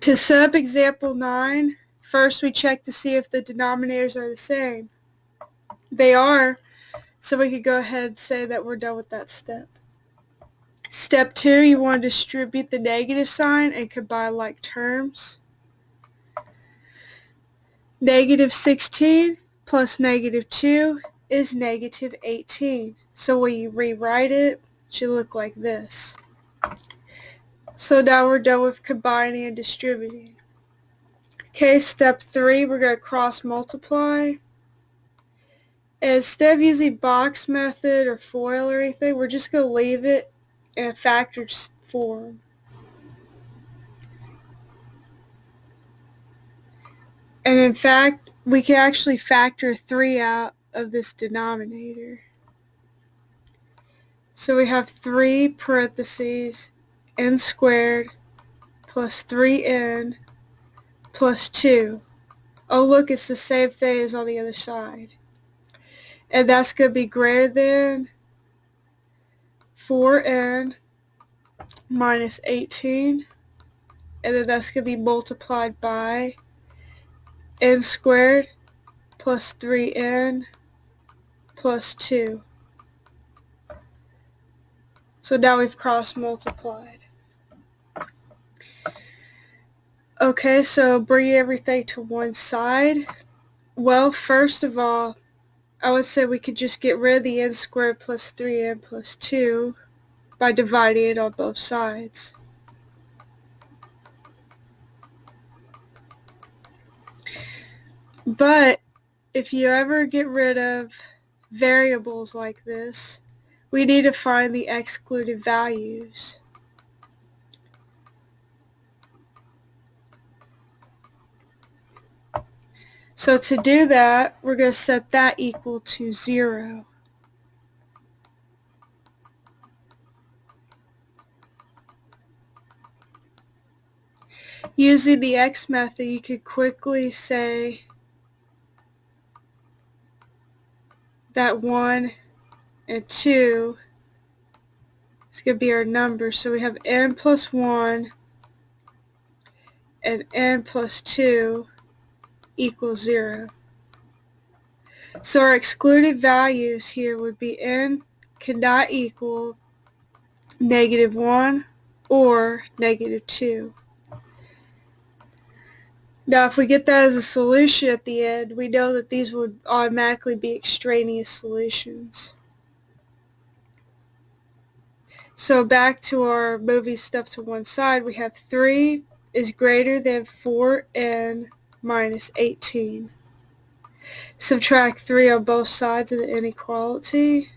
To set up example 9, first we check to see if the denominators are the same. They are, so we could go ahead and say that we're done with that step. Step 2, you want to distribute the negative sign and combine like terms. Negative 16 plus negative 2 is negative 18. So when you rewrite it, it should look like this. So now we're done with combining and distributing. Okay, step 3, we're going to cross multiply. And instead of using box method or FOIL or anything, we're just going to leave it in a factored form. And in fact, we can actually factor 3 out of this denominator. So we have 3 parentheses n squared plus 3n plus 2. Oh look, it's the same thing as on the other side. And that's going to be greater than 4n minus 18. And then that's going to be multiplied by n squared plus 3n plus 2. So now we've cross multiplied. Okay, so bring everything to one side. Well, first of all, I would say we could just get rid of the n squared plus 3n plus 2 by dividing it on both sides. But if you ever get rid of variables like this, we need to find the excluded values. So to do that, we're going to set that equal to 0. Using the x method, you could quickly say that 1 and 2 is going to be our number. So we have n plus 1 and n plus 2 equals 0. So our excluded values here would be n cannot equal negative 1 or negative 2. Now if we get that as a solution at the end, we know that these would automatically be extraneous solutions. So back to our moving stuff to one side, we have 3 is greater than 4n minus 18. Subtract 3 on both sides of the inequality.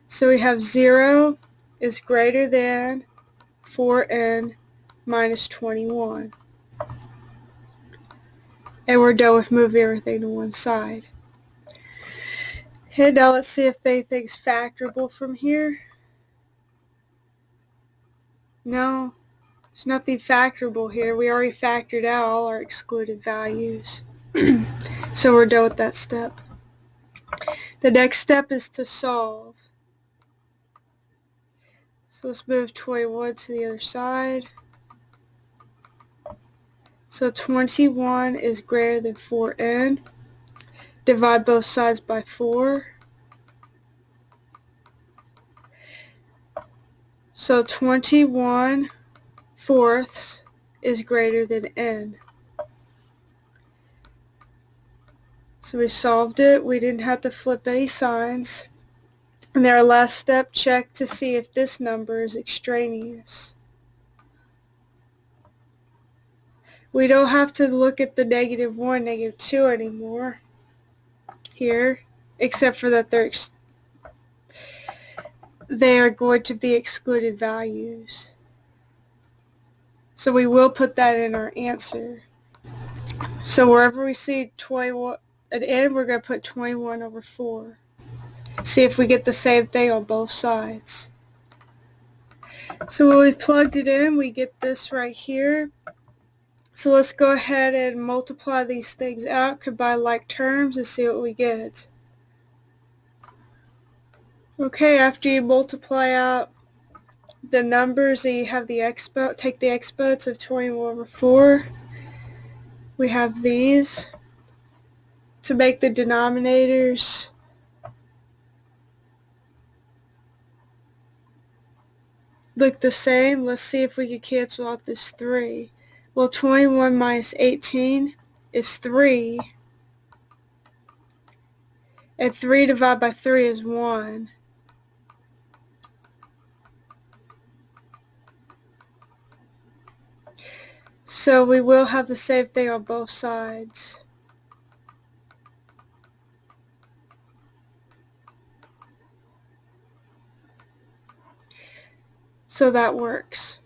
So we have 0 is greater than 4n minus 21. And we're done with moving everything to one side. Okay, now let's see if anything's factorable from here. No, there's nothing factorable here. We already factored out all our excluded values. So we're done with that step. The next step is to solve. So let's move 21 to the other side. So 21 is greater than 4n. Divide both sides by 4. So 21 fourths is greater than n. So we solved it. We didn't have to flip any signs. And then our last step, check to see if this number is extraneous. We don't have to look at the negative 1, negative 2 anymore here, except for that they are going to be excluded values. So we will put that in our answer. So wherever we see 21 at the end, we're going to put 21 over 4. See if we get the same thing on both sides. So when we plugged it in, we get this right here. So let's go ahead and multiply these things out, combine like terms, and see what we get. Okay, after you multiply out the numbers that you have the exponent, take the exponents of 21 over 4. We have these to make the denominators look the same. Let's see if we can cancel out this 3. Well, 21 minus 18 is 3. And 3 divided by 3 is 1. So we will have the same thing on both sides. So that works.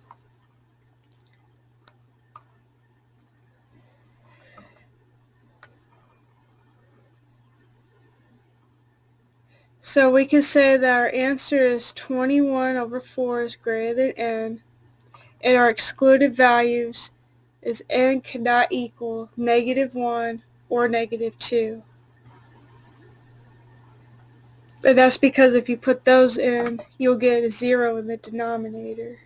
So we can say that our answer is 21 over 4 is greater than n, and our excluded values is n cannot equal -1 or -2. And that's because if you put those in, you'll get a 0 in the denominator.